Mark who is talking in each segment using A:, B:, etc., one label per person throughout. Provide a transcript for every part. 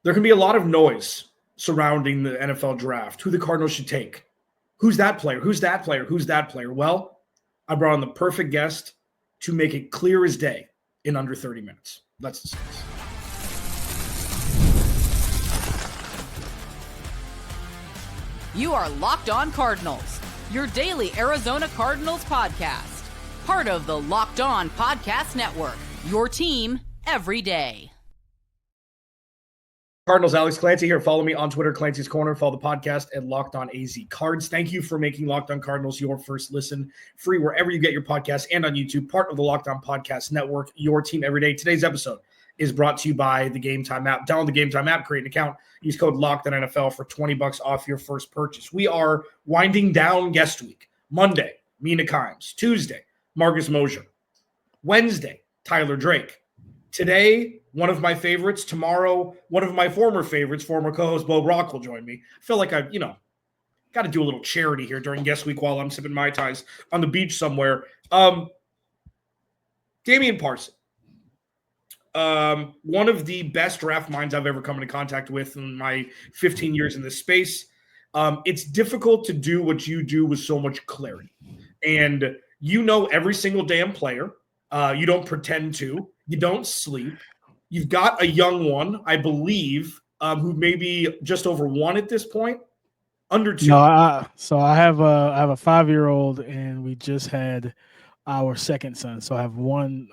A: There can be a lot of noise surrounding the NFL draft, who the Cardinals should take. Who's that player? Who's that player? Who's that player? Well, I brought on the perfect guest to make it clear as day in under 30 minutes. Let's discuss.
B: You are Locked On Cardinals, your daily Arizona Cardinals podcast. Part of the Locked On Podcast Network, your team every day.
A: Cardinals, Alex Clancy here. Follow me on Twitter, Clancy's Corner. Follow the podcast at Locked On AZ Cards. Thank you for making Locked On Cardinals your first listen, free wherever you get your podcasts and on YouTube, part of the Locked On Podcast Network, your team every day. Today's episode is brought to you by the Game Time app. Download the Game Time app, create an account, use code LOCKEDONNFL for $20 off your first purchase. We are winding down guest week. Monday, Mina Kimes. Tuesday, Marcus Mosher. Wednesday, Tyler Drake. Today, one of my favorites. Tomorrow, one of my former favorites, former co-host Bo Brock will join me. I feel like I, got to do a little charity here during guest week while I'm sipping Mai Tais on the beach somewhere. Damian Parson. One of the best draft minds I've ever come into contact with in my 15 years in this space. It's difficult to do what you do with so much clarity. And you know every single damn player. You don't pretend to. You don't sleep. You've got a young one, I believe, who may be just over 1 at this point, under 2.
C: No, I have a 5-year-old, and we just had our second son. So I have one.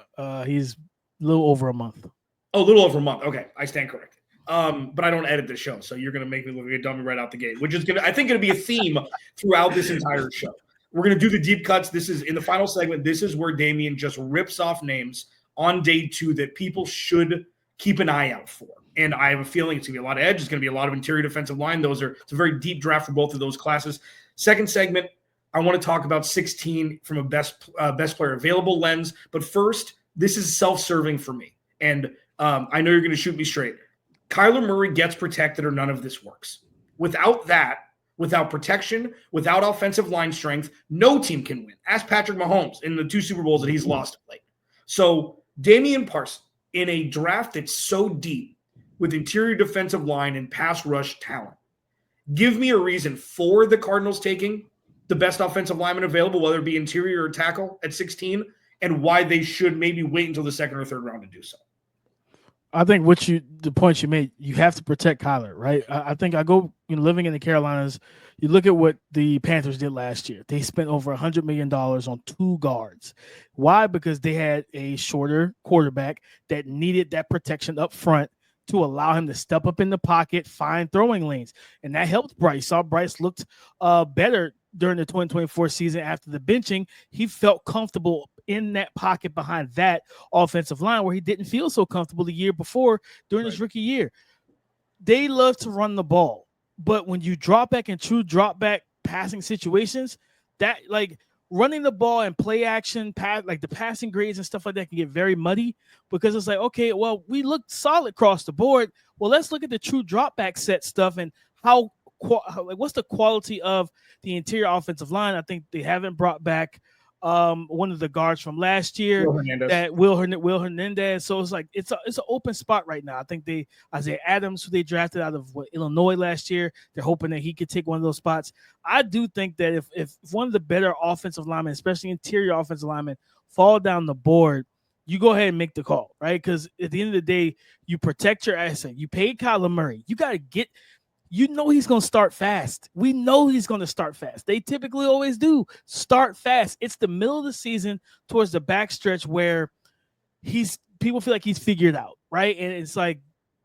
C: He's a little over a month.
A: Oh, a little over a month. Okay, I stand corrected. But I don't edit the show, so you're going to make me look like a dummy right out the gate, which is I think, going to be a theme throughout this entire show. We're going to do the deep cuts. This is in the final segment. This is where Damian just rips off names on day 2 that people should keep an eye out for. And I have a feeling it's going to be a lot of edge. It's going to be a lot of interior defensive line. It's a very deep draft for both of those classes. Second segment, I want to talk about 16 from a best player available lens. But first, this is self-serving for me. And I know you're going to shoot me straight. Kyler Murray gets protected or none of this works. Without that, without protection, without offensive line strength, no team can win. Ask Patrick Mahomes in the 2 Super Bowls that he's lost of late. So Damian Parson, in a draft that's so deep with interior defensive line and pass rush talent, give me a reason for the Cardinals taking the best offensive lineman available, whether it be interior or tackle at 16, and why they should maybe wait until the second or third round to do so.
C: I think the point you made, you have to protect Kyler, right? I think living in the Carolinas, you look at what the Panthers did last year. They spent over $100 million on 2 guards. Why? Because they had a shorter quarterback that needed that protection up front to allow him to step up in the pocket, find throwing lanes. And that helped Bryce. Saw Bryce looked better during the 2024 season after the benching. He felt comfortable in that pocket behind that offensive line where he didn't feel so comfortable the year before during his rookie year. They love to run the ball, but when you drop back in true drop back passing situations, that like running the ball and play action, like the passing grades and stuff like that can get very muddy because it's like, okay, well, we looked solid across the board. Well, let's look at the true drop back set stuff and what's the quality of the interior offensive line. I think they haven't brought back one of the guards from last year, Will Hernandez. So it's like it's an open spot right now. I think Isaiah Adams, who they drafted out of Illinois last year, they're hoping that he could take one of those spots. I do think that if one of the better offensive linemen, especially interior offensive linemen, fall down the board, you go ahead and make the call, right? Because at the end of the day, you protect your asset. You paid Kyler Murray. You got to get. You know he's going to start fast. We know he's going to start fast. They typically always do start fast. It's the middle of the season towards the backstretch where people feel like he's figured out, right? And it's like,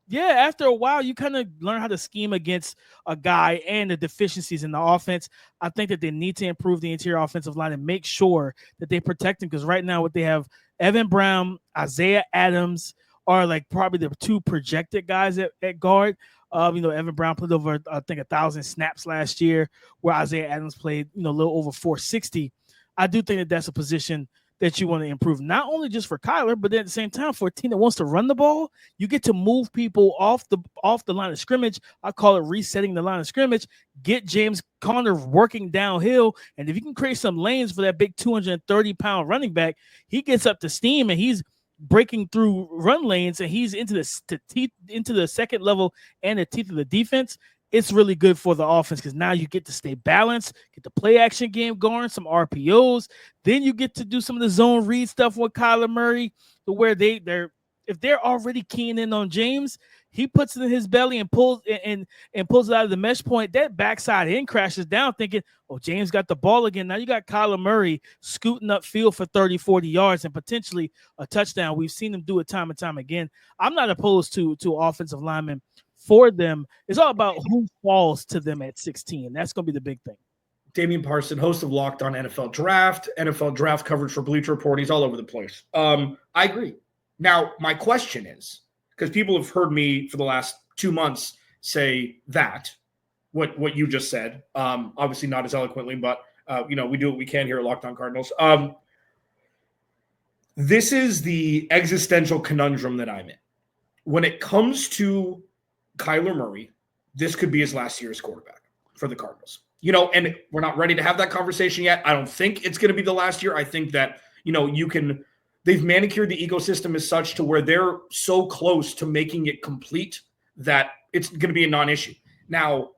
C: yeah, after a while, you kind of learn how to scheme against a guy and the deficiencies in the offense. I think that they need to improve the interior offensive line and make sure that they protect him because right now what they have, Evan Brown, Isaiah Adams are like probably the 2 projected guys at guard. Evan Brown played over, I think, 1,000 snaps last year, where Isaiah Adams played, a little over 460. I do think that that's a position that you want to improve, not only just for Kyler, but then at the same time for a team that wants to run the ball. You get to move people off the line of scrimmage. I call it resetting the line of scrimmage. Get James Conner working downhill, and if you can create some lanes for that big 230-pound running back, he gets up to steam and he's breaking through run lanes and he's into the second level and the teeth of the defense, it's really good for the offense because now you get to stay balanced, get the play action game going, some RPOs. Then you get to do some of the zone read stuff with Kyler Murray, to where if they're already keying in on James, he puts it in his belly and pulls it out of the mesh point. That backside end crashes down, thinking, oh, James got the ball again. Now you got Kyler Murray scooting up field for 30, 40 yards and potentially a touchdown. We've seen him do it time and time again. I'm not opposed to offensive linemen for them. It's all about who falls to them at 16. That's going to be the big thing.
A: Damian Parson, host of Locked On NFL Draft coverage for Bleacher Report. He's all over the place. I agree. Now, my question is, because people have heard me for the last 2 months say that, what you just said, obviously not as eloquently, but, we do what we can here at Locked On Cardinals. This is the existential conundrum that I'm in. When it comes to Kyler Murray, this could be his last year as quarterback for the Cardinals. And we're not ready to have that conversation yet. I don't think it's going to be the last year. I think that, they've manicured the ecosystem as such to where they're so close to making it complete that it's going to be a non-issue. Now,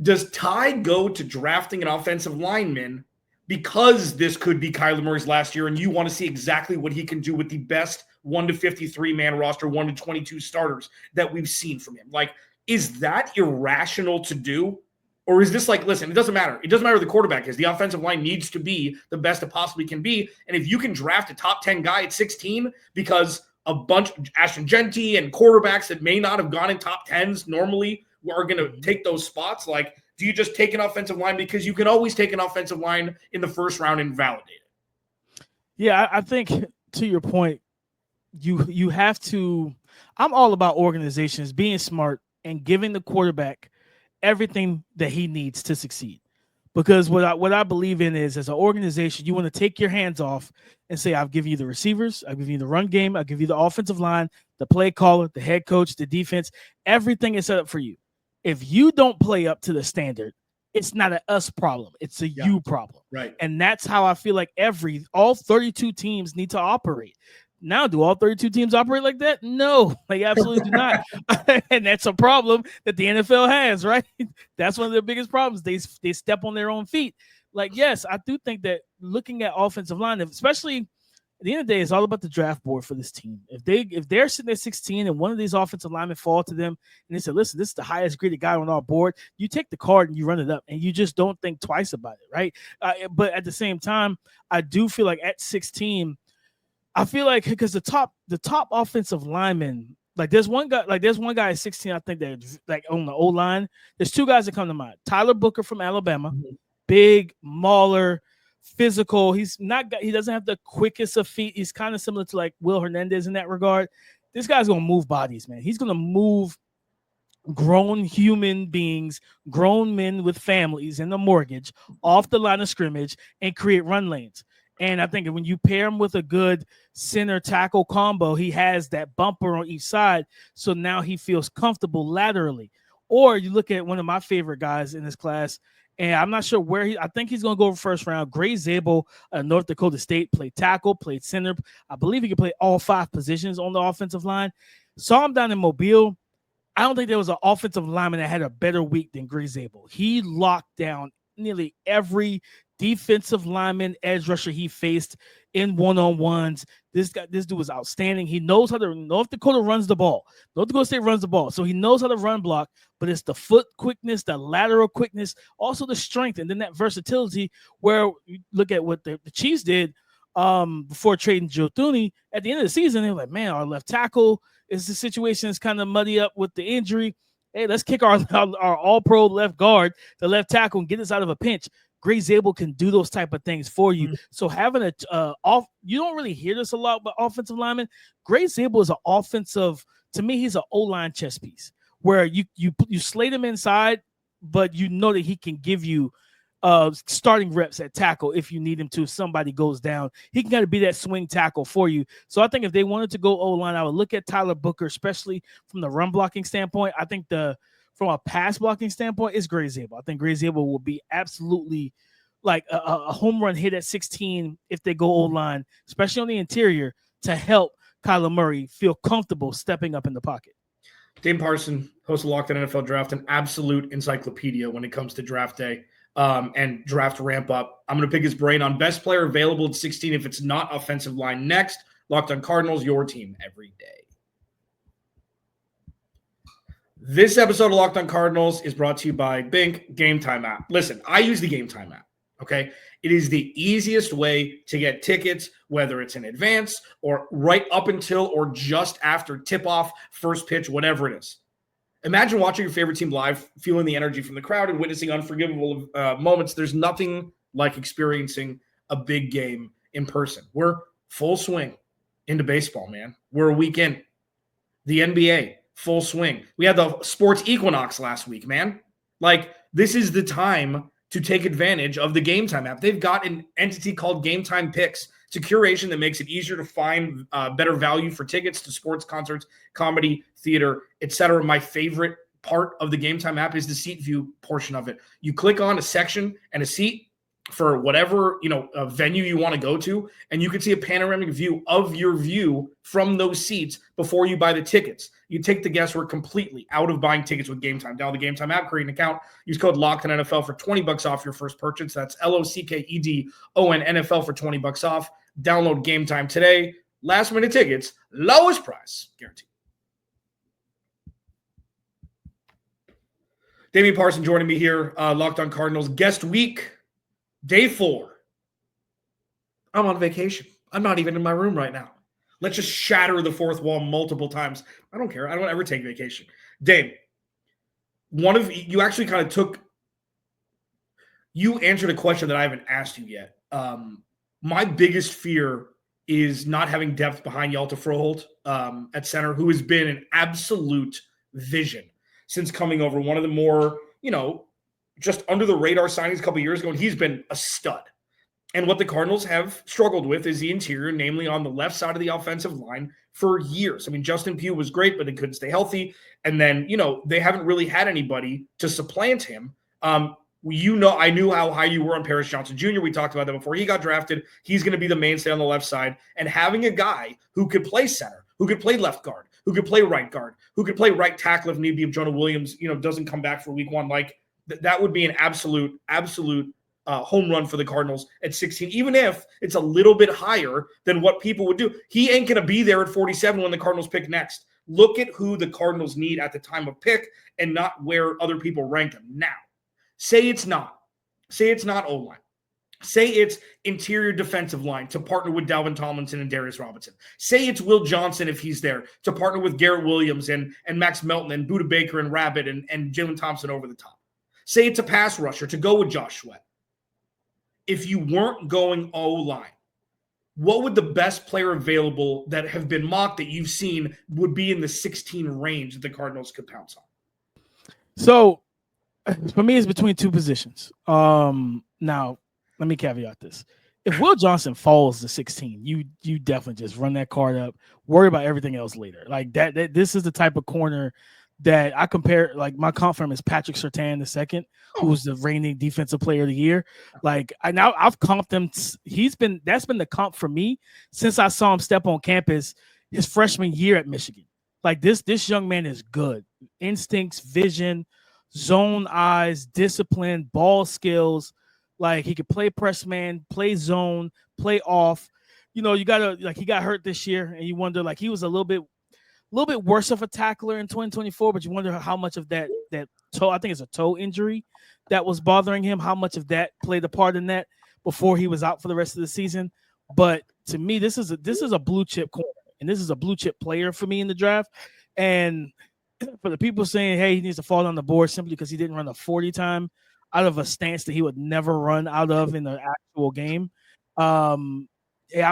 A: does Ty go to drafting an offensive lineman because this could be Kyler Murray's last year and you want to see exactly what he can do with the best 1 to 53 man roster, 1 to 22 starters that we've seen from him? Like, is that irrational to do? Or is this like, listen, it doesn't matter. It doesn't matter who the quarterback is. The offensive line needs to be the best it possibly can be. And if you can draft a top 10 guy at 16 because a bunch of Ashton Genty and quarterbacks that may not have gone in top 10s normally are going to take those spots, like, do you just take an offensive line? Because you can always take an offensive line in the first round and validate it.
C: Yeah, I think to your point, you have to – I'm all about organizations being smart and giving the quarterback everything that he needs to succeed. Because what I believe in is, as an organization, you want to take your hands off and say, I'll give you the receivers, I'll give you the run game, I'll give you the offensive line, the play caller, the head coach, the defense. Everything is set up for you. If you don't play up to the standard, it's not an us problem. It's a you problem.
A: Right.
C: And that's how I feel like all 32 teams need to operate. Now, do all 32 teams operate like that? No, they absolutely do not. And that's a problem that the NFL has, right? That's one of their biggest problems. They step on their own feet. Like, yes, I do think that looking at offensive line, especially at the end of the day, it's all about the draft board for this team. If they're sitting at 16 and one of these offensive linemen fall to them and they say, listen, this is the highest graded guy on our board, you take the card and you run it up and you just don't think twice about it, right? But at the same time, I do feel like at 16, I feel like because the top offensive linemen, there's one guy at 16, I think that like on the O-line, there's two guys that come to mind. Tyler Booker from Alabama, big, mauler, physical. He doesn't have the quickest of feet. He's kind of similar to like Will Hernandez in that regard. This guy's going to move bodies, man. He's going to move grown human beings, grown men with families and a mortgage off the line of scrimmage and create run lanes. And I think when you pair him with a good center tackle combo, he has that bumper on each side. So now he feels comfortable laterally. Or you look at one of my favorite guys in this class, and I'm not sure where I think he's going to go first round. Gray Zable, North Dakota State, played tackle, played center. I believe he can play all 5 positions on the offensive line. Saw him down in Mobile. I don't think there was an offensive lineman that had a better week than Gray Zable. He locked down nearly every defensive lineman, edge rusher he faced in one-on-ones. This dude was outstanding. He knows how to. North Dakota runs the ball. North Dakota State runs the ball, so he knows how to run block. But it's the foot quickness, the lateral quickness, also the strength, and then that versatility. Where you look at what the Chiefs did before trading Joe Thuney at the end of the season, they were like, "Man, our left tackle is the situation is kind of muddy up with the injury. Hey, let's kick our All-Pro left guard, the left tackle, and get us out of a pinch." Gray Zable can do those type of things for you. So having you don't really hear this a lot, but offensive lineman, Gray Zable is an offensive. To me, he's an O-line chess piece where you slate him inside, but you know that he can give you starting reps at tackle if you need him to. If somebody goes down, he can kind of be that swing tackle for you. So I think if they wanted to go O-line, I would look at Tyler Booker, especially from the run blocking standpoint. I think from a pass blocking standpoint, it's Gray Zable. I think Gray Zable will be absolutely like a home run hit at 16 if they go O-line, especially on the interior, to help Kyler Murray feel comfortable stepping up in the pocket.
A: Damian Parson, host of Locked On NFL Draft, an absolute encyclopedia when it comes to draft day and draft ramp up. I'm going to pick his brain on best player available at 16 if it's not offensive line next. Locked On Cardinals, your team every day. This episode of Locked On Cardinals is brought to you by Bink Game Time app. Listen, I use the Game Time app, okay? It is the easiest way to get tickets, whether it's in advance or right up until or just after tip-off, first pitch, whatever it is. Imagine watching your favorite team live, feeling the energy from the crowd, and witnessing unforgivable moments. There's nothing like experiencing a big game in person. We're full swing into baseball, man. We're a week in. The NBA, full swing. We had the sports equinox last week, man. Like, this is the time to take advantage of the Game Time app. They've got an entity called Game Time Picks. It's a curation that makes it easier to find better value for tickets to sports, concerts, comedy, theater, etc. My favorite part of the Game Time app is the seat view portion of it. You click on a section and a seat for whatever venue you want to go to, and you can see a panoramic view of your view from those seats before you buy the tickets. You take the guesswork completely out of buying tickets with Game Time. Download the Game Time app, create an account, use code LOCKEDONNFL for $20 off your first purchase. That's LOCKEDON NFL for $20 off. Download Game Time today. Last minute tickets, lowest price guaranteed. Damian Parson joining me here, Locked On Cardinals guest week. Day 4. I'm on vacation. I'm not even in my room right now. Let's just shatter the fourth wall multiple times. I don't care. I don't ever take vacation. Dave, you actually kind of you answered a question that I haven't asked you yet. My biggest fear is not having depth behind Yalta Froholt at center, who has been an absolute vision since coming over. One of the more, just under the radar signings a couple years ago, and he's been a stud. And what the Cardinals have struggled with is the interior, namely on the left side of the offensive line for years. I mean, Justin Pugh was great, but he couldn't stay healthy. And then, they haven't really had anybody to supplant him. I knew how high you were on Paris Johnson Jr. We talked about that before he got drafted. He's going to be the mainstay on the left side. And having a guy who could play center, who could play left guard, who could play right guard, who could play right tackle if need be, if Jonah Williams, doesn't come back for week 1, that would be an absolute home run for the Cardinals at 16, even if it's a little bit higher than what people would do. He ain't going to be there at 47 when the Cardinals pick next. Look at who the Cardinals need at the time of pick and not where other people rank them. Now, say it's not O-line. Say it's interior defensive line to partner with Dalvin Tomlinson and Darius Robinson. Say it's Will Johnson, if he's there, to partner with Garrett Williams and Max Melton and Budda Baker and Rabbit and Jalen Thompson over the top. Say it's a pass rusher to go with Josh Sweat. If you weren't going O-line, what would the best player available that have been mocked that you've seen would be in the 16 range that the Cardinals could pounce on?
C: So, for me, it's between two positions. Now, let me caveat this. If Will Johnson falls to 16, you definitely just run that card up, worry about everything else later. Like that this is the type of corner that I compare, my comp for him is Patrick Surtain II, who was the reigning defensive player of the year. I've comped him. That's been the comp for me since I saw him step on campus his freshman year at Michigan. This young man is good. Instincts, vision, zone eyes, discipline, ball skills. He could play press man, play zone, play off. You gotta he got hurt this year, and you wonder he was a little bit worse of a tackler in 2024, but you wonder how much of that toe, I think it's a toe injury that was bothering him, how much of that played a part in that before he was out for the rest of the season. But to me, this is a blue chip corner, and this is a blue chip player for me in the draft. And for the people saying, hey, he needs to fall on the board simply because he didn't run a 40 time out of a stance that he would never run out of in the actual game. I'm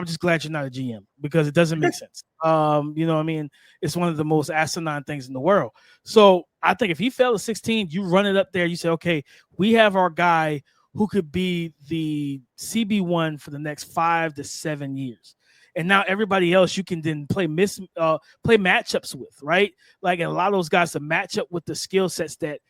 C: just glad you're not a GM because it doesn't make sense. It's one of the most asinine things in the world. So I think if he fell to 16, you run it up there. You say, okay, we have our guy who could be the CB1 for the next 5 to 7 years. And now everybody else you can then play matchups with, right? And a lot of those guys to match up with the skill sets that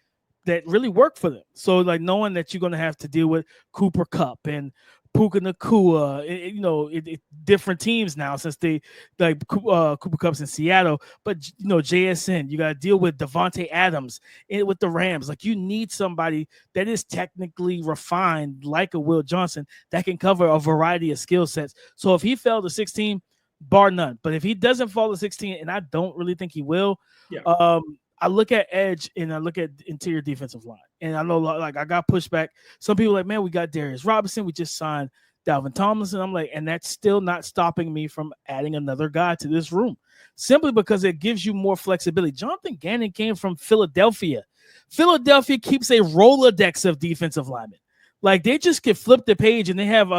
C: really work for them. So knowing that you're going to have to deal with Cooper Kupp and Puka Nakua, different teams now since they like Cooper Cup's in Seattle. But JSN, you got to deal with Devontae Adams with the Rams. Like you need somebody that is technically refined, like a Will Johnson, that can cover a variety of skill sets. So if he fell to 16, bar none. But if he doesn't fall to 16, and I don't really think he will, I look at edge and I look at interior defensive line. And I know, like, I got pushback. Some people are like, man, we got Darius Robinson. We just signed Dalvin Tomlinson. I'm like, and that's still not stopping me from adding another guy to this room simply because it gives you more flexibility. Jonathan Gannon came from Philadelphia. Philadelphia keeps a Rolodex of defensive linemen. Like they just can flip the page and they have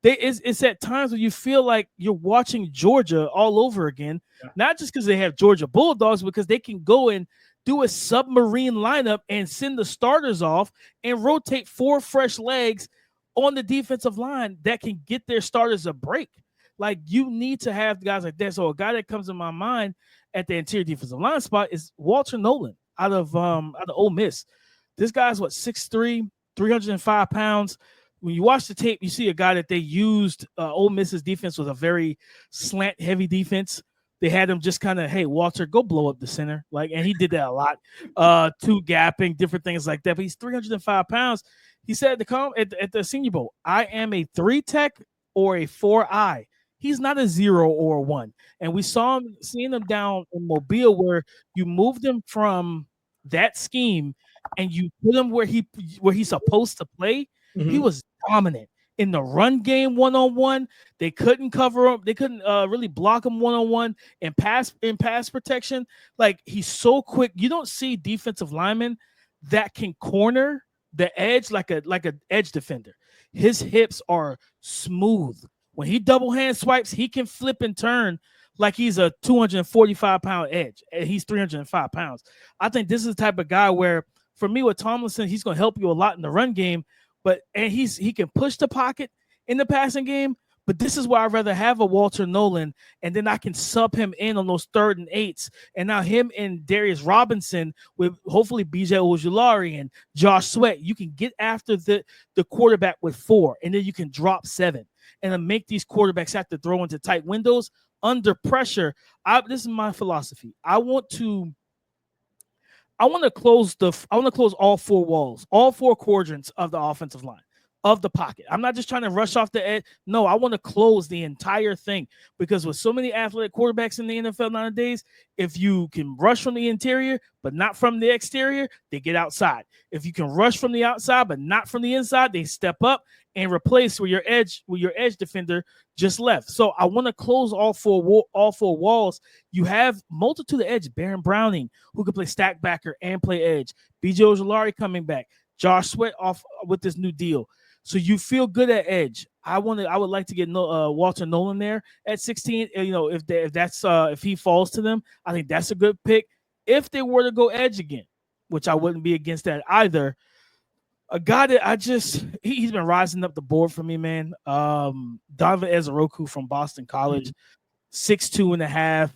C: it's at times when you feel like you're watching Georgia all over again, not just because they have Georgia Bulldogs, because they can go and do a submarine lineup and send the starters off and rotate 4 fresh legs on the defensive line that can get their starters a break. Like you need to have guys like that. So a guy that comes to my mind at the interior defensive line spot is Walter Nolan out of Ole Miss. This guy's 6'3", 305 pounds. When you watch the tape, you see a guy that they used. Ole Miss's defense was a very slant heavy defense. They had him just kind of, hey, Walter, go blow up the center. And he did that a lot. Two gapping, different things like that. But he's 305 pounds. He said at the Senior Bowl, I am a 3 tech or a 4-eye. He's not a 0 or a 1. And we seeing him down in Mobile where you moved him from that scheme and you put him where he's supposed to play. Mm-hmm. He was dominant in the run game 1-on-1. They couldn't cover him. They couldn't really block him 1-on-1 and pass protection. Like he's so quick. You don't see defensive linemen that can corner the edge like a edge defender. His hips are smooth. When he double hand swipes, he can flip and turn like he's a 245-pound edge. And he's 305 pounds. I think this is the type of guy where, for me, with Tomlinson, he's going to help you a lot in the run game, and he can push the pocket in the passing game. But this is why I'd rather have a Walter Nolan, and then I can sub him in on those 3rd and 8s. And now him and Darius Robinson with hopefully BJ Ojulari and Josh Sweat, you can get after the quarterback with 4, and then you can drop 7 and then make these quarterbacks have to throw into tight windows under pressure. This is my philosophy. I want to close all 4 walls, all 4 quadrants of the offensive line, of the pocket. I'm not just trying to rush off the edge. No, I want to close the entire thing, because with so many athletic quarterbacks in the NFL nowadays, if you can rush from the interior but not from the exterior, they get outside. If you can rush from the outside but not from the inside, they step up and replace where your edge defender just left. So I want to close all four walls. You have multitude of edge. Baron Browning, who can play stack backer and play edge. BJ Ojulari coming back. Josh Sweat off with this new deal. So you feel good at edge. I would like to get Walter Nolan there at 16. If he falls to them, I think that's a good pick. If they were to go edge again, which I wouldn't be against that either. A guy that he's been rising up the board for me, man. Donovan Ezeroku from Boston College, 6'2.5",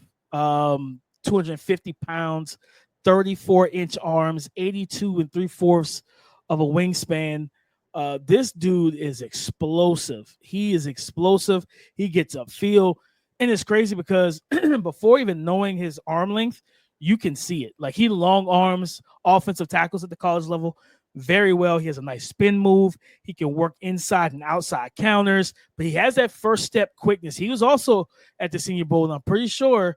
C: 250 pounds, 34-inch arms, 82 3/4 of a wingspan. This dude is explosive. He is explosive. He gets upfield. And it's crazy because before even knowing his arm length, you can see it. Like, he long arms offensive tackles at the college level very well. He has a nice spin move. He can work inside and outside counters, but he has that first step quickness. He was also at the Senior Bowl, and I'm pretty sure,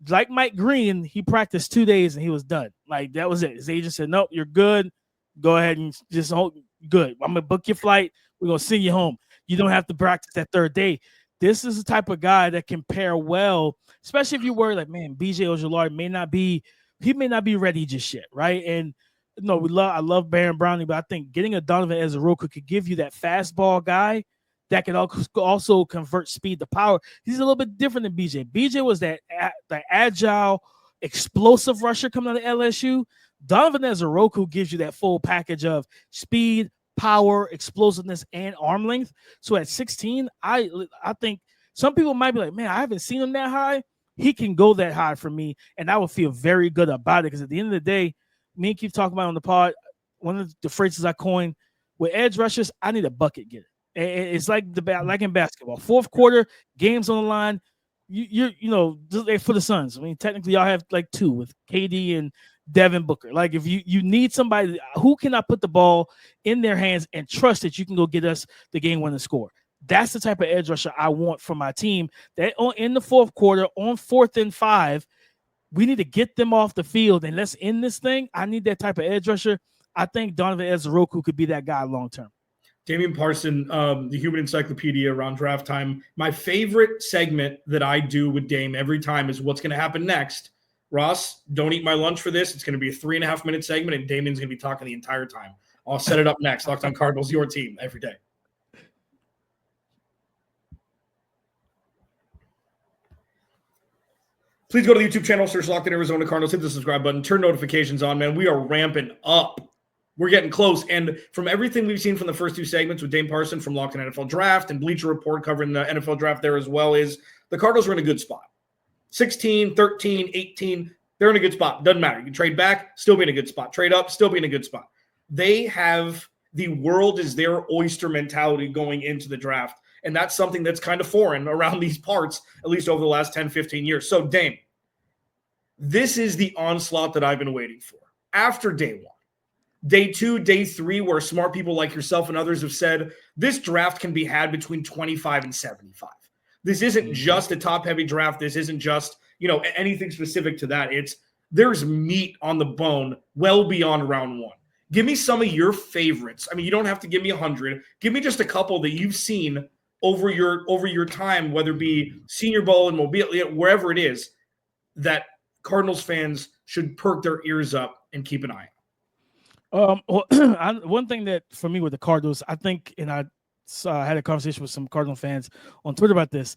C: like Mike Green, he practiced 2 days and he was done. Like, that was it. His agent said, nope, you're good. Go ahead and just hold. Good. I'm going to book your flight. We're going to send you home. You don't have to practice that 3rd day. This is the type of guy that can pair well, especially if you worry like, man, BJ Ojulari may not be ready just yet, right? And no, I love Baron Browning, but I think getting a Donovan Ezeroku could give you that fastball guy that can also convert speed to power. He's a little bit different than BJ. BJ was that agile, explosive rusher coming out of LSU. Donovan Ezeroku gives you that full package of speed, power, explosiveness, and arm length. So at 16, I think some people might be like, man, I haven't seen him that high. He can go that high for me, and I would feel very good about it, because at the end of the day, me and keep talking about on the pod, one of the phrases I coined with edge rushers, I need a bucket getter. It's like like in basketball. Fourth quarter, games on the line. You know, for the Suns. I mean, technically, y'all have like 2 with KD and Devin Booker. Like, if you need somebody who cannot put the ball in their hands and trust that you can go get us the game-winning score. That's the type of edge rusher I want for my team. That in the fourth quarter, on 4th and 5, we need to get them off the field and let's end this thing. I need that type of edge rusher. I think Donovan Ezoroku could be that guy long term.
A: Damian Parson, the Human Encyclopedia around draft time. My favorite segment that I do with Dame every time is what's going to happen next. Ross, don't eat my lunch for this. It's going to be a 3.5-minute segment, and Damian's going to be talking the entire time. I'll set it up next. Locked On Cardinals, your team every day. Please go to the YouTube channel, search Locked On Arizona Cardinals, hit the subscribe button, turn notifications on, man. We are ramping up. We're getting close. And from everything we've seen from the first 2 segments with Dame Parson from Locked On NFL Draft and Bleacher Report covering the NFL Draft there as well, is the Cardinals are in a good spot. 16, 13, 18, they're in a good spot. Doesn't matter. You can trade back, still be in a good spot. Trade up, still be in a good spot. They have the world is their oyster mentality going into the draft. And that's something that's kind of foreign around these parts, at least over the last 10, 15 years. So, Dame, this is the onslaught that I've been waiting for. After day 1, day 2, day 3, where smart people like yourself and others have said, this draft can be had between 25 and 75. This isn't just a top-heavy draft. This isn't just, anything specific to that. There's meat on the bone well beyond round 1. Give me some of your favorites. I mean, you don't have to give me 100. Give me just a couple that you've seen over your time, whether it be Senior Bowl and Mobile, wherever it is, that Cardinals fans should perk their ears up and keep an eye on.
C: One thing that for me with the Cardinals, I think, and I had a conversation with some Cardinal fans on Twitter about this.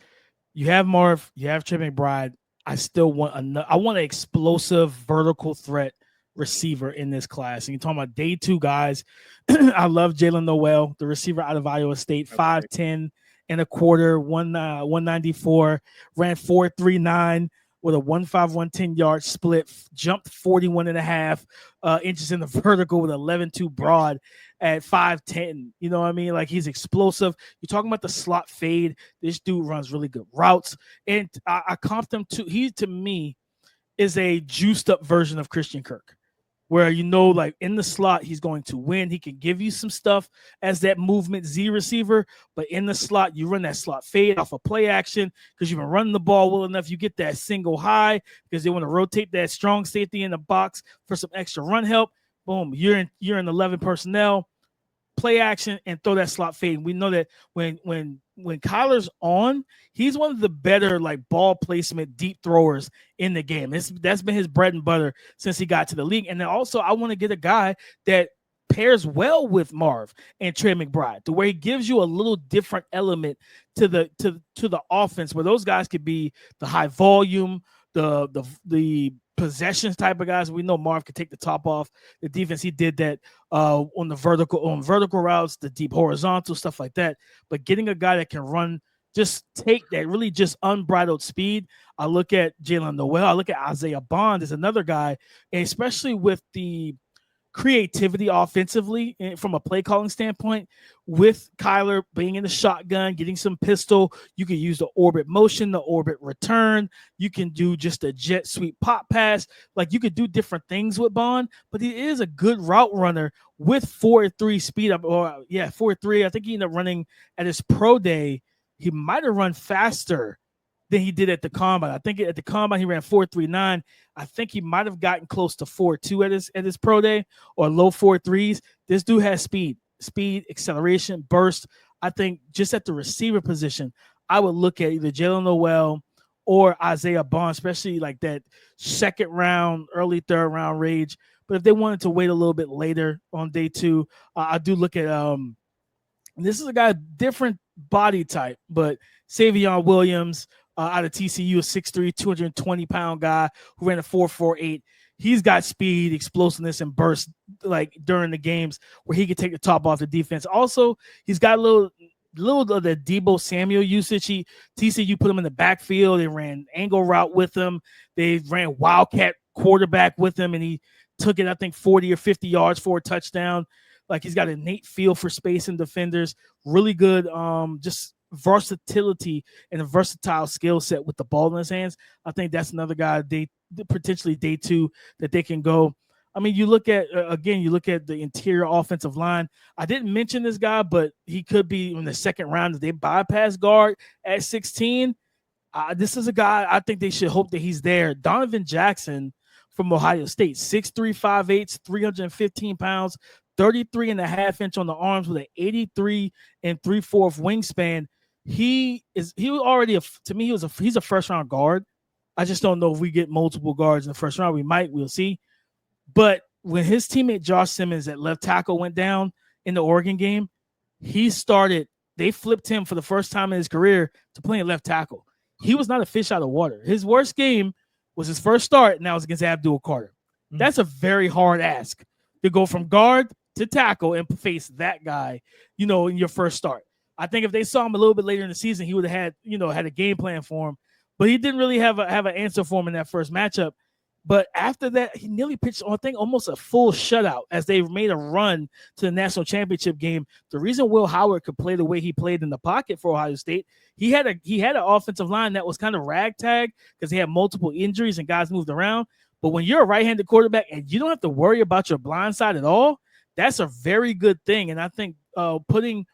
C: You have Marv, you have Trey McBride. I still want an explosive vertical threat receiver in this class. And you're talking about day 2 guys. I love Jalen Noel, the receiver out of Iowa State, 5'10" and a quarter, 194, ran 4.39 with a 1.5, 110-yard split, jumped 41.5 inches in the vertical with 11.2 broad at 5'10". You know what I mean? Like, he's explosive. You're talking about the slot fade. This dude runs really good routes. And I comped him to me, is a juiced up version of Christian Kirk, where, like in the slot, he's going to win. He can give you some stuff as that movement Z receiver, but in the slot, you run that slot fade off of play action because you've been running the ball well enough. You get that single high because they want to rotate that strong safety in the box for some extra run help. Boom, you're in 11 personnel, play action, and throw that slot fade. We know that when Kyler's on, he's one of the better ball placement deep throwers in the game. That's been his bread and butter since he got to the league. And then also, I want to get a guy that pairs well with Marv and Trey McBride, to where he gives you a little different element to the offense, where those guys could be the high volume, the possessions type of guys. We know Marv could take the top off the defense. He did that on vertical routes, the deep horizontal stuff like that. But getting a guy that can run, just take that really just unbridled speed. I look at Jalen Noel. I look at Isaiah Bond as another guy, and especially with the creativity offensively from a play calling standpoint, with Kyler being in the shotgun, getting some pistol. You can use the orbit motion, the orbit return. You can do just a jet sweep pop pass. Like, you could do different things with Bond, but he is a good route runner with 4.3 speed up. 4.3. I think he ended up running at his pro day. He might have run faster than he did at the combine. I think at the combine he ran 4.39. I think he might have gotten close to 4.2 at his pro day, or low 4.3s. This dude has speed, acceleration, burst. I think just at the receiver position, I would look at either Jalen Noel or Isaiah Bond, especially like that second round, early third round range. But if they wanted to wait a little bit later on day 2, I do look at this is a guy, different body type, but Savion Williams out of TCU, a 6'3", 220-pound guy who ran a 4.48. He's got speed, explosiveness, and burst like during the games where he could take the top off the defense. Also, he's got a little of the Debo Samuel usage. TCU put him in the backfield. They ran angle route with him. They ran wildcat quarterback with him, and he took it, I think, 40 or 50 yards for a touchdown. Like he's got an innate feel for space and defenders, really good just versatility and a versatile skill set with the ball in his hands. I think that's another guy potentially day 2 that they can go. I mean, you look at you look at the interior offensive line. I didn't mention this guy, but he could be in the second round if they bypass guard at 16. This is a guy I think they should hope that he's there. Donovan Jackson from Ohio State, 6'3", 5'8", 315 pounds, 33 and a half inch on the arms with an 83 and 3/4 wingspan. He's a first round guard. I just don't know if we get multiple guards in the first round. We might, we'll see. But when his teammate Josh Simmons at left tackle went down in the Oregon game, they flipped him for the first time in his career to playing left tackle. He was not a fish out of water. His worst game was his first start, and that was against Abdul Carter. Mm-hmm. That's a very hard ask to go from guard to tackle and face that guy, in your first start. I think if they saw him a little bit later in the season, he would have had a game plan for him, but he didn't really have an answer for him in that first matchup. But after that, he nearly pitched, I think, almost a full shutout as they made a run to the national championship game. The reason Will Howard could play the way he played in the pocket for Ohio State, he had an offensive line that was kind of ragtag because he had multiple injuries and guys moved around. But when you're a right-handed quarterback and you don't have to worry about your blind side at all, that's a very good thing. And I think putting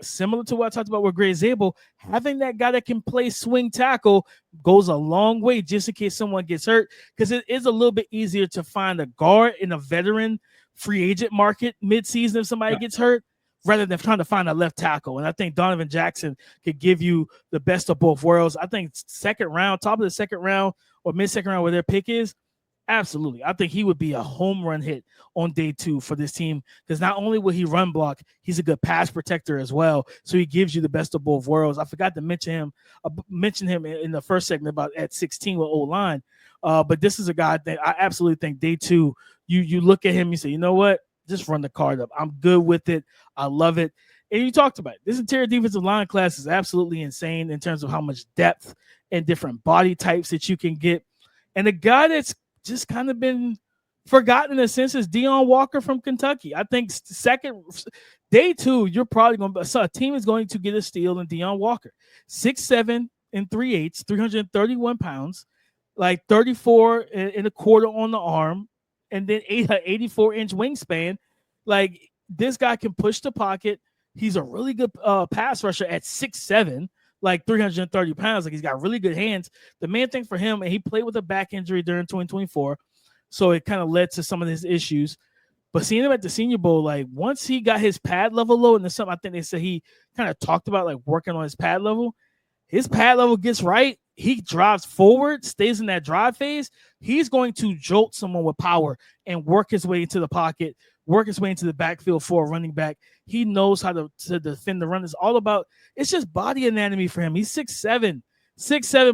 C: similar to what I talked about with Greg Zable, having that guy that can play swing tackle goes a long way just in case someone gets hurt, because it is a little bit easier to find a guard in a veteran free agent market midseason if somebody gets hurt rather than trying to find a left tackle. And I think Donovan Jackson could give you the best of both worlds. I think second round, top of the second round or mid-second round where their pick is, absolutely. I think he would be a home run hit on day 2 for this team because not only will he run block, he's a good pass protector as well. So he gives you the best of both worlds. I forgot to mention him in the first segment about at 16 with O-line. But this is a guy that I absolutely think day 2, you look at him, you say, you know what? Just run the card up. I'm good with it. I love it. And you talked about it. This interior defensive line class is absolutely insane in terms of how much depth and different body types that you can get. And a guy that's just kind of been forgotten in a sense is Deion Walker from Kentucky. I think day 2, you're probably going to, so a team is going to get a steal in Deion Walker. 6'7" and 3/8, 331 pounds, like 34 and a quarter on the arm, and then 84-inch wingspan. Like this guy can push the pocket. He's a really good pass rusher at 6'7", like 330 pounds. Like he's got really good hands. The main thing for him, and he played with a back injury during 2024, so it kind of led to some of his issues. But seeing him at the Senior Bowl, like once he got his pad level low, and there's something I think they said he kind of talked about, like working on his pad level gets right. He drives forward, stays in that drive phase. He's going to jolt someone with power and work his way into the pocket, work his way into the backfield for a running back. He knows how to defend the run. It's just body anatomy for him. He's 6'7",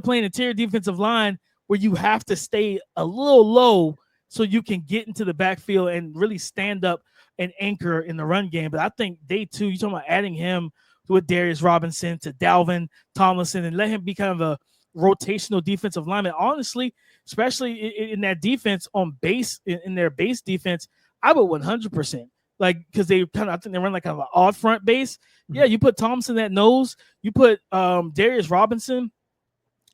C: playing interior defensive line where you have to stay a little low so you can get into the backfield and really stand up and anchor in the run game. But I think day 2, you're talking about adding him with Darius Robinson to Dalvin Tomlinson and let him be kind of a rotational defensive lineman. Honestly, especially in that defense on base, in their base defense, I would 100%. Like, because I think they run like kind of an odd front base. Mm-hmm. Yeah, you put Thompson at nose. You put Darius Robinson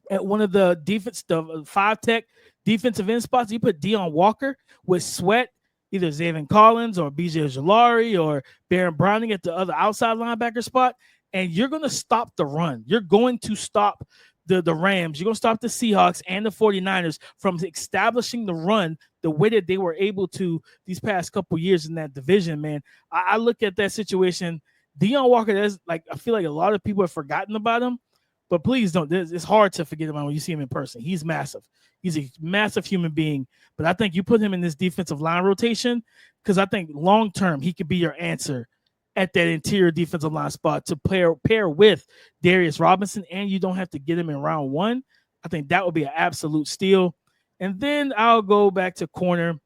C: at one of the 5-tech defensive end spots. You put Deion Walker with Sweat, either Zaven Collins or BJ Ojulari or Baron Browning at the other outside linebacker spot, and you're going to stop the run. You're going to stop the Rams. You're going to stop the Seahawks and the 49ers from establishing the run the way that they were able to these past couple years in that division, man. I look at that situation. Deion Walker, I feel like a lot of people have forgotten about him, but please don't. It's hard to forget about him when you see him in person. He's massive. He's a massive human being, but I think you put him in this defensive line rotation because I think long-term he could be your answer at that interior defensive line spot to pair with Darius Robinson, and you don't have to get him in round 1. I think that would be an absolute steal. And then I'll go back to corner.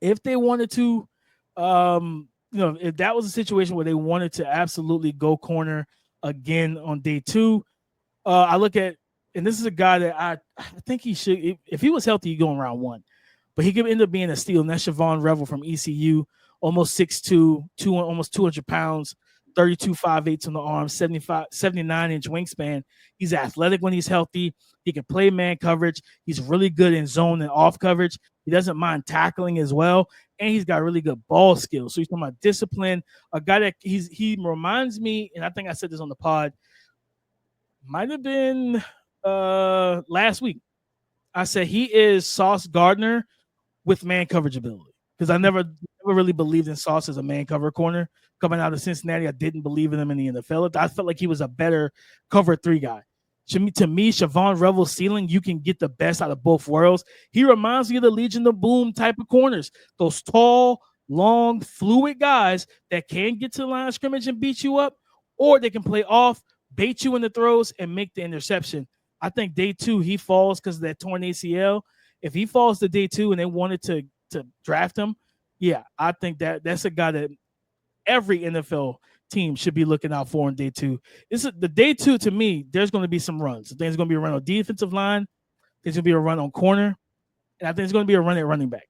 C: If they wanted to, if that was a situation where they wanted to absolutely go corner again on day 2, I look at, and this is a guy that I think he should, if he was healthy, he'd go in round 1. but he could end up being a steal. And that's Siobhan Revel from ECU, almost 6'2", almost 200 pounds, 32.58 on the arm, 79-inch wingspan. He's athletic when he's healthy. He can play man coverage. He's really good in zone and off coverage. He doesn't mind tackling as well, and he's got really good ball skills. So he's talking about discipline. A guy that he reminds me, and I think I said this on the pod, might have been last week. I said he is Sauce Gardner with man coverage ability, because I never really believed in Sauce as a man cover corner. Coming out of Cincinnati, I didn't believe in him in the NFL. I felt like he was a better cover 3 guy. To me, Siobhan Revel's ceiling, you can get the best out of both worlds. He reminds me of the Legion of Boom type of corners. Those tall, long, fluid guys that can get to the line of scrimmage and beat you up, or they can play off, bait you in the throws, and make the interception. I think day 2, he falls because of that torn ACL. If he falls to day 2 and they wanted to draft him, yeah, I think that's a guy that every NFL team should be looking out for in day 2. This is the day 2 to me. There's going to be some runs. I think there's going to be a run on defensive line. There's going to be a run on corner, and I think there's going to be a run at running back,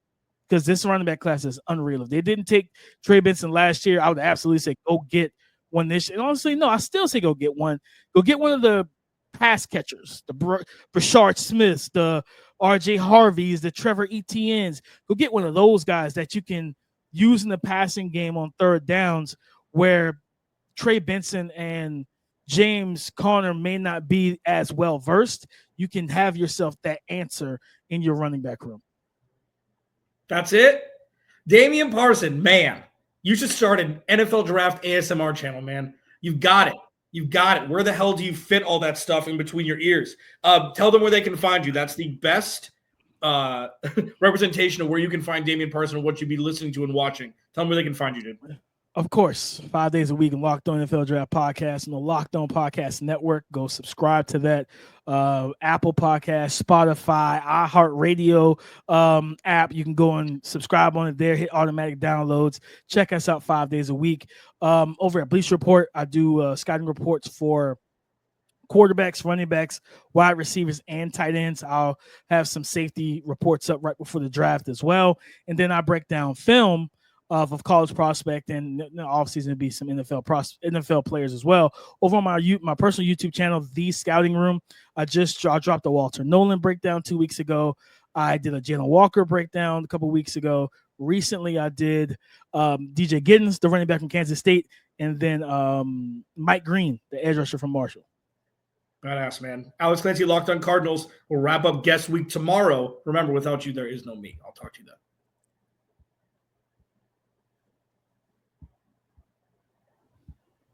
C: because this running back class is unreal. If they didn't take Trey Benson last year, I would absolutely say go get one this year. And honestly, no, I still say go get one. Go get one of the pass catchers, the Brashard Smiths, the RJ Harveys, the Trevor Etiennes. Go get one of those guys that you can use in the passing game on third downs, where Trey Benson and James Conner may not be as well versed. You can have yourself that answer in your running back room.
A: That's it. Damian Parson, man, you should start an NFL Draft ASMR channel, man. You've got it. You've got it. Where the hell do you fit all that stuff in between your ears? Tell them where they can find you. That's the best representation of where you can find Damian Parson and what you'd be listening to and watching. Tell them where they can find you, dude.
C: Of course, 5 days a week in Locked On NFL Draft Podcast and the Locked On Podcast Network. Go subscribe to that. Apple Podcast, Spotify, iHeartRadio app. You can go and subscribe on it there. Hit automatic downloads. Check us out 5 days a week. Over at Bleacher Report, I do scouting reports for quarterbacks, running backs, wide receivers, and tight ends. I'll have some safety reports up right before the draft as well. And then I break down film of college prospect, and in the offseason to be some NFL players as well. Over on my personal YouTube channel, The Scouting Room, I dropped the Walter Nolan breakdown 2 weeks ago. I did a Jalen Walker breakdown a couple weeks ago. Recently, I did DJ Giddens, the running back from Kansas State, and then Mike Green, the edge rusher from Marshall.
A: Badass, man. Alex Clancy, Locked On Cardinals. We'll wrap up guest week tomorrow. Remember, without you, there is no me. I'll talk to you then.